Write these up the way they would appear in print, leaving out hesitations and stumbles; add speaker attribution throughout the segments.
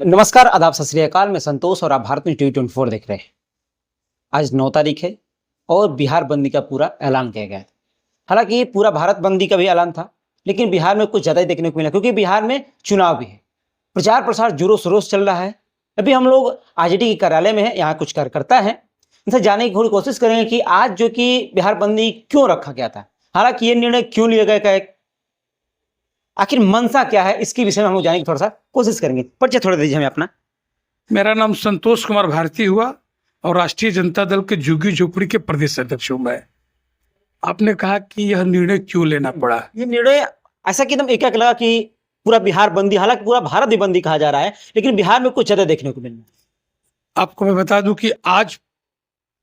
Speaker 1: नमस्कार, आदाब, सत श्री अकाल। मैं संतोष और आप भारत न्यूज़ टीवी 24 देख रहे हैं। आज 9 तारीख है और बिहार बंदी का पूरा ऐलान किया गया है। हालांकि पूरा भारत बंदी का भी ऐलान था, लेकिन बिहार में कुछ ज़्यादा ही देखने को मिला, क्योंकि बिहार में चुनाव भी है। प्रचार प्रसार जोरों शोरों से चल रहा है। अभी हम लोग आरजेडी के कार्यालय में हैं, यहाँ कुछ कार्यकर्ता हैं, इनसे जानने की थोड़ी कोशिश करेंगे कि आज जो कि बिहार बंदी क्यों रखा गया था, हालांकि ये निर्णय क्यों लिया गया, आखिर मंशा क्या है, इसके विषय में हम लोग जानने की थोड़ा सा कोशिश करेंगे। परिचय थोड़ा दीजिए हमें अपना।
Speaker 2: मेरा नाम संतोष कुमार भारती हुआ और राष्ट्रीय जनता दल के झुग्गी झोपड़ी के प्रदेश अध्यक्ष हूँ मैं। आपने कहा कि यह निर्णय क्यों लेना पड़ा।
Speaker 1: ये निर्णय ऐसा कि एकदम एक लगा कि पूरा बिहार बंदी, हालांकि पूरा भारत भी बंदी कहा जा रहा है, लेकिन बिहार में कुछ ज्यादा देखने को मिल रहा है।
Speaker 2: आपको मैं बता दूं कि आज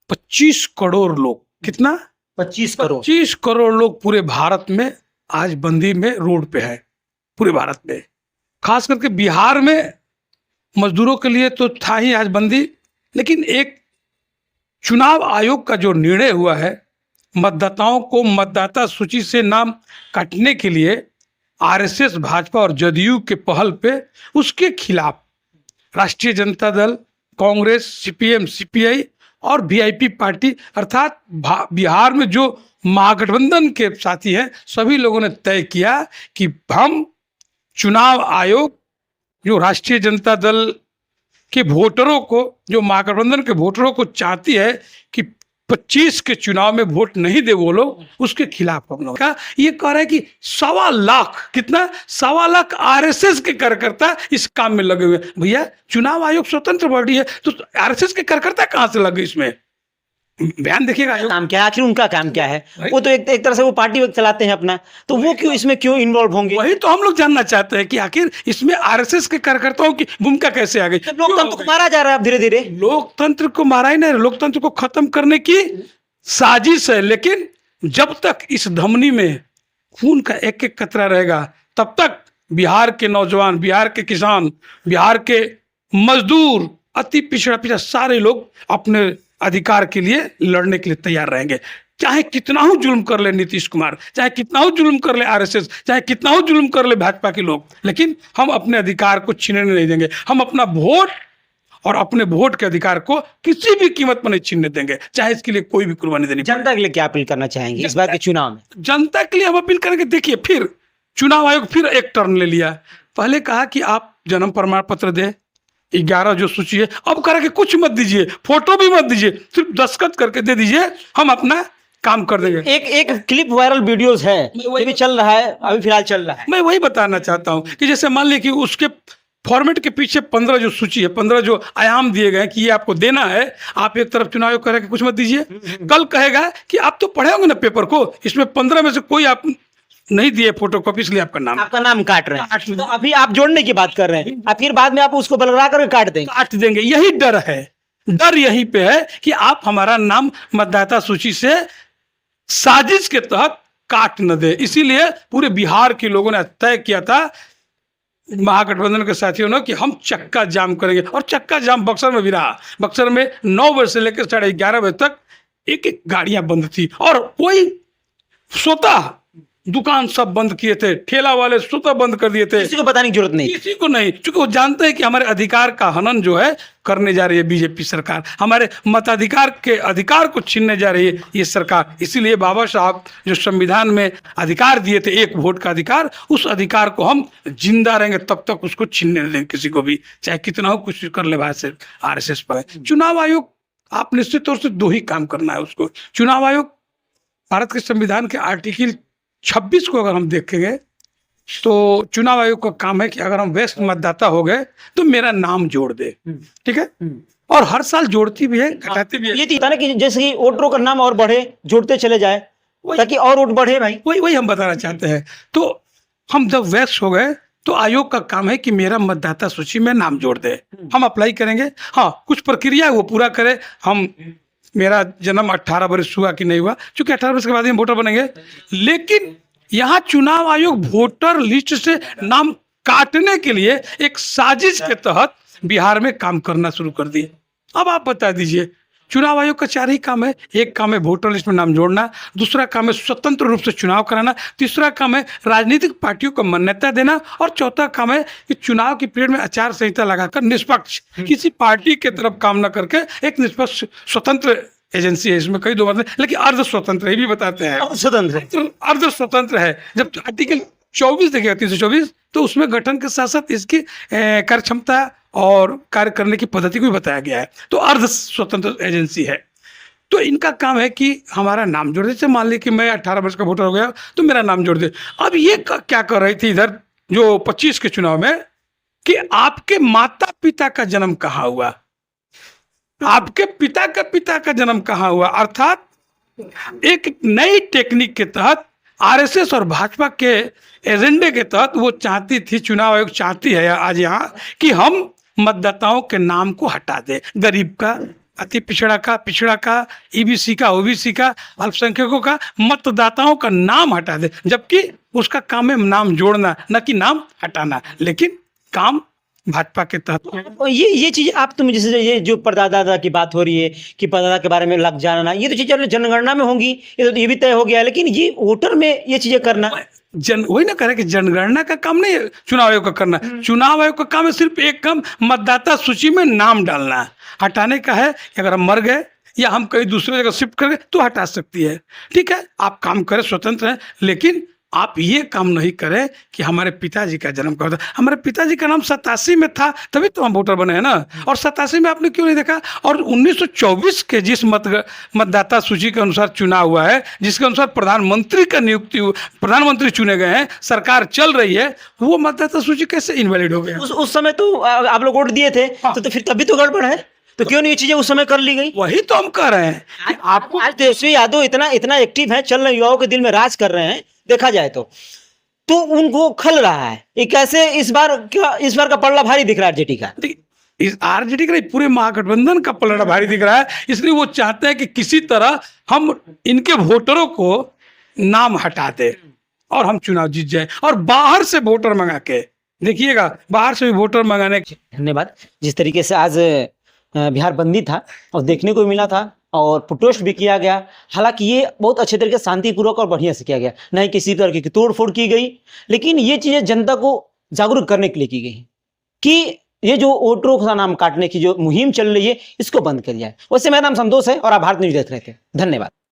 Speaker 2: 25 करोड़ लोग, कितना
Speaker 1: 25 करोड़
Speaker 2: 25 करोड़ लोग पूरे भारत में आज बंदी में रोड पे है। पूरे भारत में, खास करके बिहार में मजदूरों के लिए तो था ही आज बंदी, लेकिन एक चुनाव आयोग का जो निर्णय हुआ है मतदाताओं को मतदाता सूची से नाम काटने के लिए, आरएसएस, भाजपा और जदयू के पहल पे, उसके खिलाफ राष्ट्रीय जनता दल, कांग्रेस, सीपीएम, सीपीआई और वीआईपी पार्टी अर्थात बिहार में जो महागठबंधन के साथी हैं, सभी लोगों ने तय किया कि हम चुनाव आयोग, जो राष्ट्रीय जनता दल के वोटरों को, जो महागठबंधन के वोटरों को चाहती है कि 25 के चुनाव में वोट नहीं दे वो लोग, उसके खिलाफ हम लोग का ये कह रहे हैं कि 1.25 लाख, कितना 1.25 लाख आरएसएस के कार्यकर्ता इस काम में लगे हुए। भैया, चुनाव आयोग स्वतंत्र बॉडी है, तो आरएसएस के कार्यकर्ता कहां से लगे इसमें? बयान देखिएगा।
Speaker 1: काम क्या है, आखिर उनका काम क्या है? वो तो एक तरह से वो पार्टी चलाते हैं अपना, तो वो क्यों इसमें क्यों इन्वॉल्व होंगे?
Speaker 2: वही तो हम लोग जानना चाहते हैं कि आखिर इसमें आरएसएस के कार्यकर्ताओं की भूमिका कैसे आ गई।
Speaker 1: लोकतंत्र को मारा जा रहा है अब धीरे धीरे।
Speaker 2: लोकतंत्र को मारा ही नहीं, लोकतंत्र को खत्म करने की साजिश है। लेकिन जब तक इस धमनी में खून का एक एक कतरा रहेगा, तब तक बिहार के नौजवान, बिहार के किसान, बिहार के मजदूर, अति पिछड़ा सारे लोग अपने अधिकार के लिए लड़ने के लिए तैयार रहेंगे। चाहे कितना ही जुल्म कर ले नीतीश कुमार, चाहे कितना ही जुल्म कर ले आरएसएस, चाहे कितना ही जुल्म कर ले भाजपा के लोग, लेकिन हम अपने अधिकार को छीनने नहीं देंगे। हम अपना वोट और अपने वोट के अधिकार को किसी भी कीमत पर नहीं छीनने देंगे, चाहे इसके लिए कोई भी कुर्बानी देनी।
Speaker 1: जनता के लिए क्या अपील करना चाहेंगे इस बार के चुनाव में?
Speaker 2: जनता के लिए हम अपील करेंगे। देखिए, फिर चुनाव आयोग फिर एक टर्न ले लिया। पहले कहा कि आप जन्म प्रमाण पत्र दे, 11 जो सूची है, अब कह रहे कि कुछ मत दीजिए, फोटो भी मत दीजिए, सिर्फ दस्तखत करके दे दीजिए, हम अपना काम कर देंगे।
Speaker 1: एक क्लिप वायरल वीडियोस है, ये भी चल रहा है, अभी फिलहाल चल रहा है।
Speaker 2: मैं वही बताना चाहता हूं कि जैसे मान लीजिए कि उसके फॉर्मेट के पीछे 15 जो सूची है, 15 जो आयाम दिए गए कि ये आपको देना है, आप एक तरफ चुनाव आयोग कह रहे कि कुछ मत दीजिए, कल कहेगा कि आप तो पढ़े होंगे ना पेपर को, इसमें 15 में से कोई आप नहीं दिए फोटोकॉपी, इसलिए आपका नाम
Speaker 1: काट रहे हैं। तो अभी आप जोड़ने की बात कर रहे हैं, और फिर बाद में आप उसको बलरा करके काट देंगे।
Speaker 2: यही डर है, डर यहीं पे है कि आप हमारा नाम मतदाता सूची से साजिश के तहत काट न दे। इसीलिए पूरे बिहार के लोगों ने तय किया था, महागठबंधन के साथियों ने, कि हम चक्का जाम करेंगे। और चक्का जाम बक्सर में भी रहा। बक्सर में 9 बजे से लेकर 11:30 बजे तक एक गाड़ियां बंद थी, और कोई स्वतः दुकान सब बंद किए थे, ठेला वाले स्वतः बंद कर दिए थे।
Speaker 1: किसी को बताने की जरूरत नहीं,
Speaker 2: किसी को नहीं, क्योंकि वो जानते हैं कि हमारे अधिकार का हनन जो है करने जा रही है बीजेपी सरकार, हमारे मताधिकार के अधिकार को छीनने जा रही है ये सरकार। इसीलिए बाबा साहब जो संविधान में अधिकार दिए थे, एक वोट का अधिकार, उस अधिकार को हम जिंदा रहेंगे तब तक उसको छीनने नहीं देंगे किसी को भी, चाहे कितना हो कुछ कर ले भाई आरएसएस पर। चुनाव आयोग, आप निश्चित तौर से 2 ही काम करना है उसको। चुनाव आयोग भारत के संविधान के आर्टिकल 26 को अगर हम देखेंगे तो चुनाव आयोग का काम है कि अगर हम वयस्क मतदाता हो गए तो मेरा नाम जोड़ दे, ठीक है, और हर साल जोड़ती भी है, घटाती भी है।
Speaker 1: ये थी ना कि जैसे कि वोटरों का नाम और बढ़े, जोड़ते चले जाए ताकि और वोट बढ़े। भाई
Speaker 2: वही हम बताना चाहते हैं। तो हम जब वयस्क हो गए तो आयोग का काम है कि मेरा मतदाता सूची में नाम जोड़ दे। हम अप्लाई करेंगे, हाँ कुछ प्रक्रिया है वो पूरा करे। हम मेरा जन्म 18 वर्ष हुआ कि नहीं हुआ, क्योंकि 18 वर्ष के बाद ही हम वोटर बनेंगे। लेकिन यहाँ चुनाव आयोग वोटर लिस्ट से नाम काटने के लिए एक साजिश के तहत बिहार में काम करना शुरू कर दिए। अब आप बता दीजिए, चुनाव आयोग का 4 ही काम है। एक काम है वोटर लिस्ट में नाम जोड़ना, दूसरा काम है स्वतंत्र रूप से चुनाव कराना, तीसरा काम है राजनीतिक पार्टियों को मान्यता देना, और चौथा काम है कि चुनाव की पीरियड में आचार संहिता लगाकर निष्पक्ष किसी पार्टी के तरफ काम न करके एक निष्पक्ष स्वतंत्र एजेंसी है। इसमें कई दो मतलब, लेकिन अर्ध स्वतंत्र ये भी बताते हैं,
Speaker 1: स्वतंत्र
Speaker 2: तो अर्ध स्वतंत्र है। जब आर्टिकल 24 देखिएगा 324, तो उसमें गठन के साथ साथ इसकी कार्य क्षमता और कार्य करने की पद्धति को भी बताया गया है। तो अर्ध स्वतंत्र एजेंसी है। तो इनका काम है कि हमारा नाम जोड़ दे। जैसे मान लीजिए कि मैं 18 वर्ष का वोटर हो गया तो मेरा नाम जोड़ दे। अब ये क्या कर रही थी इधर जो 25 के चुनाव में, कि आपके माता पिता का जन्म कहाँ हुआ, आपके पिता का जन्म कहाँ हुआ। अर्थात एक नई टेक्निक के तहत आरएसएस और भाजपा के एजेंडे के तहत वो चाहती थी, चुनाव आयोग चाहती है आज यहाँ, कि हम मतदाताओं के नाम को हटा दे। गरीब का, अति पिछड़ा का, ईबीसी का, ओबीसी का, अल्पसंख्यकों का मतदाताओं का नाम हटा दे। जबकि उसका काम है नाम जोड़ना, न कि नाम हटाना। लेकिन काम भाजपा के तहत
Speaker 1: और ये चीज आप तुम जैसे ये जो परदादा की बात हो रही है कि परदादा के बारे में लग जाना, ये तो चीजें जनगणना में होंगी, ये भी तय हो गया है। लेकिन ये वोटर में ये चीजें करना,
Speaker 2: वही ना करे कि जनगणना का काम नहीं है चुनाव आयोग का करना। चुनाव आयोग का काम है सिर्फ एक काम, मतदाता सूची में नाम डालना। हटाने का है कि अगर हम मर गए या हम कहीं दूसरे जगह शिफ्ट कर गए तो हटा सकती है। ठीक है, आप काम करें, स्वतंत्र हैं, लेकिन आप ये काम नहीं करें कि हमारे पिताजी का जन्म कब था। हमारे पिताजी का नाम 87 में था, तभी तो हम वोटर बने हैं ना। और 87 में आपने क्यों नहीं देखा? और 1924 के जिस मतदाता सूची के अनुसार चुनाव हुआ है, जिसके अनुसार प्रधानमंत्री का नियुक्ति, प्रधानमंत्री चुने गए हैं, सरकार चल रही है, वो मतदाता सूची कैसे इनवैलिड हो गया?
Speaker 1: उस समय तो आप लोग वोट दिए थे।
Speaker 2: हाँ।
Speaker 1: तो फिर तभी तो गड़बड़ है। तो क्यों नहीं ये चीजें उस समय कर ली गई?
Speaker 2: वही तो हम कह रहे हैं कि आपको
Speaker 1: आज तेजस्वी यादव इतना एक्टिव है, चल रहे युवाओं के दिल में राज कर रहे हैं, देखा जाए तो उनको खल रहा है। ये कैसे इस बार का पलड़ा भारी दिख रहा है आरजेडी का?
Speaker 2: इस आरजेडी का पूरे महागठबंधन का पलड़ा भारी दिख रहा है। इसलिए वो चाहते हैं कि किसी तरह हम इनके वोटरों को नाम हटा दे और हम चुनाव जीत जाए, और बाहर से वोटर मंगा के देखिएगा, बाहर से भी वोटर मंगाने।
Speaker 1: धन्यवाद। जिस तरीके से आज बिहार बंदी था और देखने को मिला था और प्रोटेस्ट भी किया गया, हालांकि ये बहुत अच्छे तरीके से शांतिपूर्वक और बढ़िया से किया गया, न ही किसी तरह की तोड़फोड़ की गई। लेकिन ये चीजें जनता को जागरूक करने के लिए की गई कि ये जो वोटरों का नाम काटने की जो मुहिम चल रही है, इसको बंद किया जाए। वैसे मेरा नाम संतोष है और आप भारत न्यूज देख रहे थे। धन्यवाद।